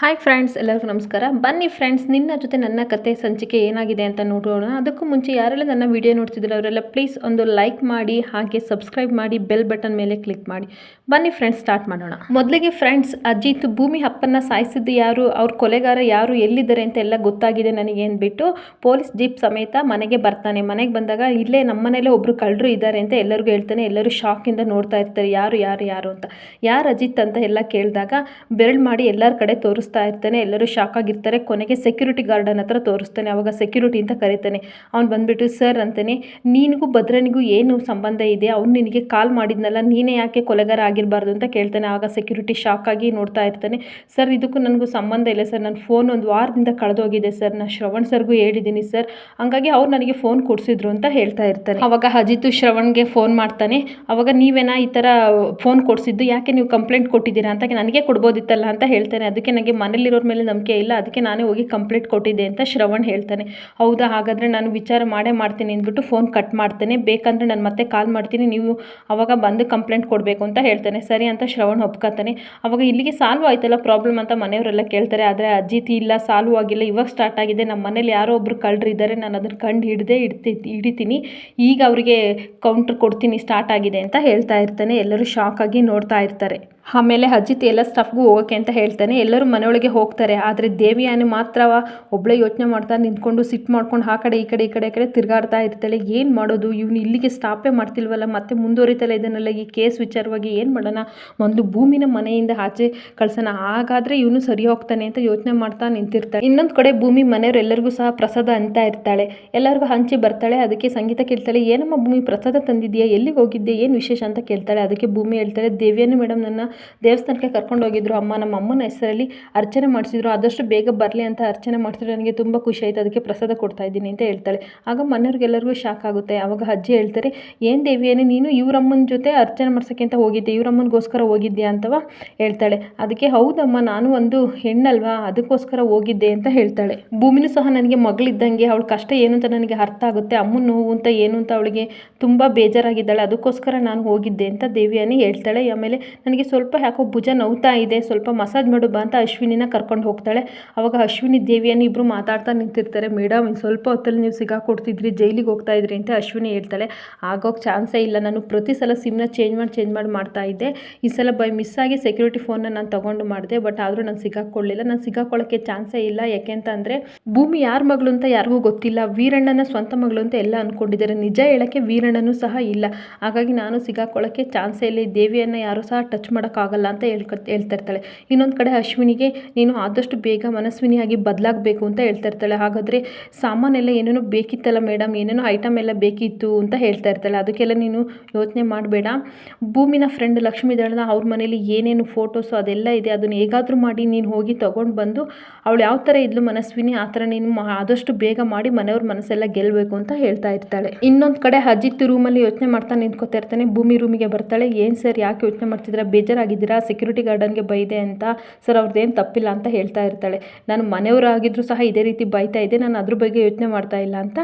Hi friends, ಎಲ್ಲರಿಗೂ ನಮಸ್ಕಾರ. ಬನ್ನಿ ಫ್ರೆಂಡ್ಸ್, ನಿನ್ನ ಜೊತೆ ನನ್ನ ಕತೆ ಸಂಚಿಕೆ ಏನಾಗಿದೆ ಅಂತ ನೋಡೋಣ. ಅದಕ್ಕೂ ಮುಂಚೆ ಯಾರೆಲ್ಲ ನನ್ನ ವಿಡಿಯೋ ನೋಡ್ತಿದ್ರು ಅವರೆಲ್ಲ ಪ್ಲೀಸ್ ಒಂದು ಲೈಕ್ ಮಾಡಿ, ಹಾಗೆ ಸಬ್ಸ್ಕ್ರೈಬ್ ಮಾಡಿ, ಬೆಲ್ ಬಟನ್ ಮೇಲೆ ಕ್ಲಿಕ್ ಮಾಡಿ. ಬನ್ನಿ ಫ್ರೆಂಡ್ಸ್, ಸ್ಟಾರ್ಟ್ ಮಾಡೋಣ. ಮೊದಲಿಗೆ ಫ್ರೆಂಡ್ಸ್, ಅಜಿತ್ ಭೂಮಿ ಅಪ್ಪನ್ನ ಸಾಯಿಸಿದ್ದು ಯಾರು, ಅವ್ರ ಕೊಲೆಗಾರ ಯಾರು, ಎಲ್ಲಿದ್ದಾರೆ ಅಂತ ಎಲ್ಲ ಗೊತ್ತಾಗಿದೆ ನನಗೆ ಅಂದ್ಬಿಟ್ಟು ಪೊಲೀಸ್ ಜೀಪ್ ಸಮೇತ ಮನೆಗೆ ಬರ್ತಾನೆ. ಮನೆಗೆ ಬಂದಾಗ ಇಲ್ಲೇ ನಮ್ಮನೇಲೆ ಒಬ್ರು ಕಳ್ಳರು ಇದ್ದಾರೆ ಅಂತ ಎಲ್ಲರಿಗೂ ಹೇಳ್ತಾನೆ. ಎಲ್ಲರೂ ಶಾಕಿಂದ ನೋಡ್ತಾ ಇರ್ತಾರೆ, ಯಾರು ಯಾರು ಯಾರು ಅಂತ. ಯಾರು ಅಜಿತ್ ಅಂತ ಎಲ್ಲ ಕೇಳಿದಾಗ ಬೆರಳು ಮಾಡಿ ಎಲ್ಲರ ಕಡೆ ತೋರಿಸ್ತಾ ಇರ್ತಾನೆ. ಎಲ್ಲರೂ ಶಾಕ್ ಆಗಿರ್ತಾರೆ. ಕೊನೆಗೆ ಸೆಕ್ಯೂರಿಟಿ ಗಾರ್ಡನ್ ಹತ್ರ ತೋರಿಸ್ತಾನೆ. ಅವಾಗ ಸೆಕ್ಯೂರಿಟಿ ಅಂತ ಕರೀತಾನೆ. ಅವ್ನು ಬಂದ್ಬಿಟ್ಟು ಸರ್ ಅಂತಾನೆ, ನಿನಗೂ ಭದ್ರನಿಗೂ ಏನು ಸಂಬಂಧ ಇದೆ, ಅವ್ನು ನಿನಗೆ ಕಾಲ್ ಮಾಡಿದ್ನಲ್ಲ, ನೀನೇ ಯಾಕೆ ಕೊಲೆಗಾರ ಆಗಿರಬಾರ್ದು ಅಂತ ಕೇಳ್ತಾನೆ. ಆಗ ಸೆಕ್ಯೂರಿಟಿ ಶಾಕ್ ಆಗಿ ನೋಡ್ತಾ ಇರ್ತಾನೆ. ಸರ್, ಇದಕ್ಕೂ ನನಗೂ ಸಂಬಂಧ ಇಲ್ಲ ಸರ್, ನನ್ನ ಫೋನ್ ಒಂದು ವಾರದಿಂದ ಕಳೆದೋಗಿದೆ ಸರ್, ನಾನು ಶ್ರವಣ್ ಸರ್ಗೂ ಹೇಳಿದ್ದೀನಿ ಸರ್, ಹಂಗಾಗಿ ಅವ್ರು ನನಗೆ ಫೋನ್ ಕೊಡಿಸಿದ್ರು ಅಂತ ಹೇಳ್ತಾ ಇರ್ತಾನೆ. ಅವಾಗ ಅಜಿತ್ ಶ್ರವಣ್ಗೆ ಫೋನ್ ಮಾಡ್ತಾನೆ. ಅವಾಗ ನೀವೇನಾ ಈ ಥರ ಫೋನ್ ಕೊಡಿಸಿದ್ದು, ಯಾಕೆ ನೀವು ಕಂಪ್ಲೇಂಟ್ ಕೊಟ್ಟಿದ್ದೀರಾ ಅಂತ, ನನಗೆ ಕೊಡ್ಬೋದಿತ್ತಲ್ಲ ಅಂತ ಹೇಳ್ತಾನೆ. ಅದಕ್ಕೆ ನನಗೆ ಮನೇಲಿರೋರ ಮೇಲೆ ನಂಬಿಕೆ ಇಲ್ಲ, ಅದಕ್ಕೆ ನಾನೇ ಹೋಗಿ ಕಂಪ್ಲೇಂಟ್ ಕೊಟ್ಟಿದ್ದೆ ಅಂತ ಶ್ರವಣ್ ಹೇಳ್ತಾನೆ. ಹೌದಾ, ಹಾಗಾದರೆ ನಾನು ವಿಚಾರ ಮಾಡೇ ಮಾಡ್ತೀನಿ ಅಂದ್ಬಿಟ್ಟು ಫೋನ್ ಕಟ್ ಮಾಡ್ತಾನೆ. ಬೇಕಂದರೆ ನಾನು ಮತ್ತೆ ಕಾಲ್ ಮಾಡ್ತೀನಿ, ನೀವು ಅವಾಗ ಬಂದು ಕಂಪ್ಲೇಂಟ್ ಕೊಡಬೇಕು ಅಂತ ಹೇಳ್ತಾನೆ. ಸರಿ ಅಂತ ಶ್ರವಣ್ ಒಪ್ಕೊತಾನೆ. ಅವಾಗ ಇಲ್ಲಿಗೆ ಸಾಲ್ವ್ ಆಯ್ತಲ್ಲ ಪ್ರಾಬ್ಲಮ್ ಅಂತ ಮನೆಯವರೆಲ್ಲ ಕೇಳ್ತಾರೆ. ಆದರೆ ಅಜಿತ್ ಇಲ್ಲ, ಸಾಲ್ವ್ ಆಗಿಲ್ಲ, ಇವಾಗ ಸ್ಟಾರ್ಟ್ ಆಗಿದೆ, ನಮ್ಮ ಮನೇಲಿ ಯಾರೋ ಒಬ್ರು ಕಳ್ಳರು ಇದ್ದಾರೆ, ನಾನು ಅದನ್ನು ಕಂಡು ಹಿಡಿತೀನಿ, ಈಗ ಅವರಿಗೆ ಕೌಂಟ್ರ್ ಕೊಡ್ತೀನಿ, ಸ್ಟಾರ್ಟ್ ಆಗಿದೆ ಅಂತ ಹೇಳ್ತಾ ಇರ್ತಾನೆ. ಎಲ್ಲರೂ ಶಾಕ್ ಆಗಿ ನೋಡ್ತಾ ಇರ್ತಾರೆ. ಆಮೇಲೆ ಅಜಿತ್ ಎಲ್ಲ ಸ್ಟಾಫ್ಗೂ ಹೋಗೋಕ್ಕೆ ಅಂತ ಹೇಳ್ತಾನೆ. ಎಲ್ಲರೂ ಮನೆಯೊಳಗೆ ಹೋಗ್ತಾರೆ. ಆದರೆ ದೇವಿಯಾನಿ ಮಾತ್ರ ಒಬ್ಬಳೇ ಯೋಚನೆ ಮಾಡ್ತಾ ನಿಂತ್ಕೊಂಡು ಸಿಟ್ಟು ಮಾಡ್ಕೊಂಡು ಆ ಕಡೆ ಈ ಕಡೆ ತಿರುಗಾಡ್ತಾ ಇರ್ತಾಳೆ. ಏನು ಮಾಡೋದು, ಇವನು ಇಲ್ಲಿಗೆ ಸ್ಟಾಪೇ ಮಾಡ್ತಿಲ್ವಲ್ಲ, ಮತ್ತೆ ಮುಂದುವರಿತಲ್ಲ ಇದನ್ನೆಲ್ಲ, ಈ ಕೇಸ್ ವಿಚಾರವಾಗಿ ಏನು ಮಾಡೋಣ, ಒಂದು ಭೂಮಿನ ಮನೆಯಿಂದ ಆಚೆ ಕಳ್ಸೋಣ, ಹಾಗಾದರೆ ಇವನು ಸರಿ ಹೋಗ್ತಾನೆ ಅಂತ ಯೋಚನೆ ಮಾಡ್ತಾ ನಿಂತಿರ್ತಾಳೆ. ಇನ್ನೊಂದು ಕಡೆ ಭೂಮಿ ಮನೆಯವರು ಎಲ್ಲರಿಗೂ ಸಹ ಪ್ರಸಾದ ಅಂತ ಇರ್ತಾಳೆ. ಎಲ್ಲರಿಗೂ ಹಂಚಿ ಬರ್ತಾಳೆ. ಅದಕ್ಕೆ ಸಂಗೀತ ಕೇಳ್ತಾಳೆ, ಏನಮ್ಮ ಭೂಮಿ ಪ್ರಸಾದ ತಂದಿದೆಯಾ, ಎಲ್ಲಿಗೆ ಹೋಗಿದ್ದೆ, ಏನು ವಿಶೇಷ ಅಂತ ಕೇಳ್ತಾಳೆ. ಅದಕ್ಕೆ ಭೂಮಿ ಹೇಳ್ತಾಳೆ, ದೇವಿಯಾನಿ ಮೇಡಮ್ ನನ್ನ ದೇವಸ್ಥಾನಕ್ಕೆ ಕರ್ಕೊಂಡು ಹೋಗಿದ್ರು ಅಮ್ಮ, ನಮ್ಮ ಅಮ್ಮನ ಹೆಸರಲ್ಲಿ ಅರ್ಚನೆ ಮಾಡಿಸಿದ್ರು, ಆದಷ್ಟು ಬೇಗ ಬರಲಿ ಅಂತ ಅರ್ಚನೆ ಮಾಡಿಸಿದ್ರು, ನನಗೆ ತುಂಬ ಖುಷಿ ಆಯಿತು, ಅದಕ್ಕೆ ಪ್ರಸಾದ ಕೊಡ್ತಾ ಇದ್ದೀನಿ ಅಂತ ಹೇಳ್ತಾಳೆ. ಆಗ ಮನೆಯವ್ರಿಗೆಲ್ಲರಿಗೂ ಶಾಕ್ ಆಗುತ್ತೆ. ಆವಾಗ ಅಜ್ಜಿ ಹೇಳ್ತಾರೆ, ಏನು ದೇವಿಯಾನಿ, ನೀನು ಇವರಮ್ಮನ ಜೊತೆ ಅರ್ಚನೆ ಮಾಡ್ಸೋಕ್ಕೆ ಅಂತ ಹೋಗಿದ್ದೆ, ಇವರಮ್ಮನಿಗೋಸ್ಕರ ಹೋಗಿದ್ಯಾ ಅಂತವ ಹೇಳ್ತಾಳೆ. ಅದಕ್ಕೆ ಹೌದಮ್ಮ, ನಾನು ಒಂದು ಹೆಣ್ಣಲ್ವಾ, ಅದಕ್ಕೋಸ್ಕರ ಹೋಗಿದ್ದೆ ಅಂತ ಹೇಳ್ತಾಳೆ. ಭೂಮಿನೂ ಸಹ ನನಗೆ ಮಗಳಿದ್ದಂಗೆ, ಅವಳ ಕಷ್ಟ ಏನು ಅಂತ ನನಗೆ ಅರ್ಥ ಆಗುತ್ತೆ, ಅಮ್ಮನ ನೋವು ಅಂತ ಏನು ಅಂತ ಅವಳಿಗೆ ತುಂಬ ಬೇಜಾರಾಗಿದ್ದಾಳೆ, ಅದಕ್ಕೋಸ್ಕರ ನಾನು ಹೋಗಿದ್ದೆ ಅಂತ ದೇವಿಯಾನಿ ಹೇಳ್ತಾಳೆ. ಆಮೇಲೆ ನನಗೆ ಸ್ವಲ್ಪ ಯಾಕೋ ಭುಜ ನೋವ್ತಾ ಇದೆ, ಸ್ವಲ್ಪ ಮಸಾಜ್ ಮಾಡು ಬಾ ಅಂತ ಅಶ್ವಿನಿನ ಕರ್ಕೊಂಡು ಹೋಗ್ತಾಳೆ. ಅವಾಗ ಅಶ್ವಿನಿ ದೇವಿಯನ್ನು ಇಬ್ಬರು ಮಾತಾಡ್ತಾ ನಿಂತಿರ್ತಾರೆ. ಮೇಡಮ್, ಇನ್ನು ಸ್ವಲ್ಪ ಹೊತ್ತಲ್ಲಿ ನೀವು ಸಿಗಾಕೊಡ್ತಿದ್ರಿ, ಜೈಲಿಗೆ ಹೋಗ್ತಾ ಇದ್ರಿ ಅಂತ ಅಶ್ವಿನಿ ಹೇಳ್ತಾಳೆ. ಆಗೋಕ್ಕೆ ಚಾನ್ಸೇ ಇಲ್ಲ, ನಾನು ಪ್ರತಿ ಸಲ ಸಿಮ್ನ ಚೇಂಜ್ ಮಾಡಿ ಮಾಡ್ತಾ ಇದ್ದೆ, ಈ ಸಲ ಮಿಸ್ ಆಗಿ ಸೆಕ್ಯೂರಿಟಿ ಫೋನ್ನ ನಾನು ತೊಗೊಂಡು ಮಾಡಿದೆ, ಬಟ್ ಆದರೂ ನಾನು ಸಿಗಾಕೊಳ್ಳಿಲ್ಲ, ನಾನು ಸಿಗಾಕೊಳ್ಳೋಕ್ಕೆ ಚಾನ್ಸೇ ಇಲ್ಲ. ಯಾಕೆಂತಂದರೆ ಭೂಮಿ ಯಾರ ಮಗಳು ಅಂತ ಯಾರಿಗೂ ಗೊತ್ತಿಲ್ಲ, ವೀರಣ್ಣನ ಸ್ವಂತ ಮಗಳು ಅಂತ ಎಲ್ಲ ಅಂದ್ಕೊಂಡಿದ್ದಾರೆ, ನಿಜ ಹೇಳೋಕ್ಕೆ ವೀರಣ್ಣನೂ ಸಹ ಇಲ್ಲ, ಹಾಗಾಗಿ ನಾನು ಸಿಗಾಕೊಳ್ಳೋಕ್ಕೆ ಚಾನ್ಸೇ ಇಲ್ಲ, ದೇವಿಯನ್ನು ಯಾರೂ ಸಹ ಟಚ್ ಮಾಡೋಕ್ಕಾಗಲ್ಲ ಅಂತ ಹೇಳ್ತಾ ಇರ್ತಾಳೆ. ಇನ್ನೊಂದು ಕಡೆ ಅಶ್ವಿನಿಗೆ, ನೀನು ಆದಷ್ಟು ಬೇಗ ಮನಸ್ವಿನಿಯಾಗಿ ಬದಲಾಗಬೇಕು ಅಂತ ಹೇಳ್ತಾ ಇರ್ತಾಳೆ. ಹಾಗಾದರೆ ಸಾಮಾನೆಲ್ಲ ಏನೇನೋ ಬೇಕಿತ್ತಲ್ಲ ಮೇಡಮ್, ಏನೇನೋ ಐಟಮ್ ಎಲ್ಲ ಬೇಕಿತ್ತು ಅಂತ ಹೇಳ್ತಾ ಇರ್ತಾಳೆ. ಅದಕ್ಕೆಲ್ಲ ನೀನು ಯೋಚನೆ ಮಾಡಬೇಡ, ಭೂಮಿನ ಫ್ರೆಂಡ್ ಲಕ್ಷ್ಮೀ ಇದ್ದಾಳಲ್ಲ, ಅವ್ರ ಮನೇಲಿ ಏನೇನು ಫೋಟೋಸು ಅದೆಲ್ಲ ಇದೆ, ಅದನ್ನು ಹೇಗಾದರೂ ಮಾಡಿ ನೀನು ಹೋಗಿ ತೊಗೊಂಡು ಬಂದು, ಅವಳು ಯಾವ ಥರ ಇದ್ಲು ಮನಸ್ವಿನಿ, ಆ ಥರ ನೀನು ಆದಷ್ಟು ಬೇಗ ಮಾಡಿ ಮನೆಯವ್ರ ಮನಸ್ಸೆಲ್ಲ ಗೆಲ್ಲಬೇಕು ಅಂತ ಹೇಳ್ತಾ ಇರ್ತಾಳೆ. ಇನ್ನೊಂದು ಕಡೆ ಅಜಿತ್ ರೂಮಲ್ಲಿ ಯೋಚನೆ ಮಾಡ್ತಾ ನಿಂತ್ಕೋತಾ ಇರ್ತಾನೆ. ಭೂಮಿ ರೂಮಿಗೆ ಬರ್ತಾಳೆ. ಏನು ಸರ್, ಯಾಕೆ ಯೋಚನೆ ಮಾಡ್ತಿದ್ದೀರಾ, ಬೇಜಾರಾಗಿದ್ದೀರಾ, ಸೆಕ್ಯೂರಿಟಿ ಗಾರ್ಡನ್ಗೆ ಬೈದೆ ಅಂತ. ಸರ್, ಅವ್ರದ್ದೇನು ತಪ್ಪಿಲ್ಲ ಅಂತ ಹೇಳ್ತಾ ಇರ್ತಾಳೆ. ನಾನು ಮನೆಯವರಾಗಿದ್ದರೂ ಸಹ ಇದೇ ರೀತಿ ಬೈತಾ ಇದ್ದೆ, ನಾನು ಅದ್ರ ಬಗ್ಗೆ ಯೋಚನೆ ಮಾಡ್ತಾ ಇಲ್ಲ ಅಂತ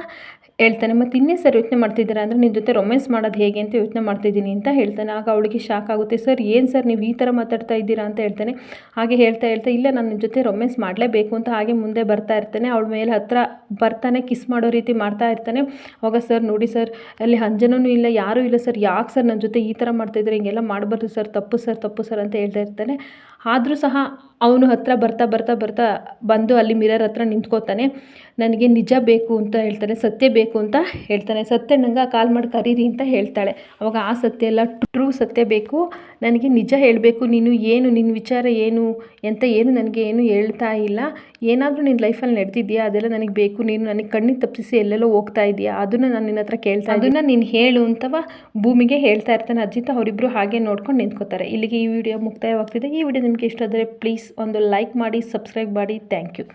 ಹೇಳ್ತಾನೆ. ಮತ್ತು ಇನ್ನೇ ಸರ್ ಯೋಚನೆ ಮಾಡ್ತಿದ್ದೀರಾ ಅಂದರೆ, ನಿನ್ನ ಜೊತೆ ರೊಮ್ಯಾನ್ಸ್ ಮಾಡೋದು ಹೇಗೆ ಅಂತ ಯೋಚನೆ ಮಾಡ್ತಿದ್ದೀನಿ ಅಂತ ಹೇಳ್ತಾನೆ. ಆಗ ಅವಳಿಗೆ ಶಾಕ್ ಆಗುತ್ತೆ. ಸರ್, ಏನು ಸರ್ ನೀವು ಈ ಥರ ಮಾತಾಡ್ತಾ ಇದ್ದೀರಾ ಅಂತ ಹೇಳ್ತಾನೆ. ಹಾಗೆ ಹೇಳ್ತಾ ಇಲ್ಲ, ನಾನು ನಿನ್ನ ಜೊತೆ ರೊಮ್ಯಾನ್ಸ್ ಮಾಡಲೇಬೇಕು ಅಂತ ಹಾಗೆ ಮುಂದೆ ಬರ್ತಾ ಇರ್ತಾನೆ. ಅವಳ ಮೇಲೆ ಹತ್ರ ಬರ್ತಾನೆ, ಕಿಸ್ ಮಾಡೋ ರೀತಿ ಮಾಡ್ತಾ ಇರ್ತಾನೆ. ಅವಾಗ ಸರ್ ನೋಡಿ ಸರ್, ಅಲ್ಲಿ ಅಂಜನೂ ಇಲ್ಲ, ಯಾರೂ ಇಲ್ಲ ಸರ್, ಯಾಕೆ ಸರ್ ನನ್ನ ಜೊತೆ ಈ ಥರ ಮಾಡ್ತಾಯಿದ್ರೆ, ಹಿಂಗೆಲ್ಲ ಮಾಡಬಾರ್ದು ಸರ್, ತಪ್ಪು ಸರ್ ಅಂತ ಹೇಳ್ತಾ ಇರ್ತಾನೆ. ಆದರೂ ಸಹ ಅವನು ಹತ್ರ ಬರ್ತಾ ಬಂದು ಅಲ್ಲಿ ಮಿರರ್ ಹತ್ರ ನಿಂತ್ಕೋತಾನೆ. ನನಗೆ ನಿಜ ಬೇಕು ಅಂತ ಹೇಳ್ತಾನೆ, ಸತ್ಯ ಬೇಕು ಅಂತ ಹೇಳ್ತಾನೆ. ಸತ್ಯ ನಂಗೆ ಕಾಲ್ ಮಾಡಿ ಕರೀರಿ ಅಂತ ಹೇಳ್ತಾಳೆ. ಅವಾಗ ಆ ಸತ್ಯ ಎಲ್ಲ ಟ್ರೂ ಸತ್ಯ ಬೇಕು, ನನಗೆ ನಿಜ ಹೇಳಬೇಕು, ನೀನು ಏನು, ನಿನ್ನ ವಿಚಾರ ಏನು ಅಂತ ಏನು ನನಗೆ ಏನು ಹೇಳ್ತಾ ಇಲ್ಲ, ಏನಾದರೂ ನಿನ್ನ ಲೈಫಲ್ಲಿ ನಡೆದಿದೆಯಾ ಅದೆಲ್ಲ ನನಗೆ ಬೇಕು, ನೀನು ನನಗೆ ಕಣ್ಣಿಗೆ ತಪ್ಪಿಸಿ ಎಲ್ಲೆಲ್ಲೋ ಹೋಗ್ತಾ ಇದೆಯಾ, ಅದನ್ನು ನಾನು ನಿನ್ನ ಹತ್ರ ಕೇಳ್ತಾ ಅದನ್ನು ನೀನು ಹೇಳು ಅಂತವ ಭೂಮಿಗೆ ಹೇಳ್ತಾ ಇರ್ತಾನೆ ಅಜಿತ್. ಅವರಿಬ್ಬರು ಹಾಗೆ ನೋಡ್ಕೊಂಡು ನಿಂತ್ಕೋತಾರೆ. ಇಲ್ಲಿಗೆ ಈ ವಿಡಿಯೋ ಮುಕ್ತಾಯವಾಗ್ತಿದೆ. ಈ ವಿಡಿಯೋ ನಿಮಗೆ ಇಷ್ಟ ಆದರೆ ಪ್ಲೀಸ್ ಒಂದು ಲೈಕ್ ಮಾಡಿ, ಸಬ್ಸ್ಕ್ರೈಬ್ ಮಾಡಿ. Thank you.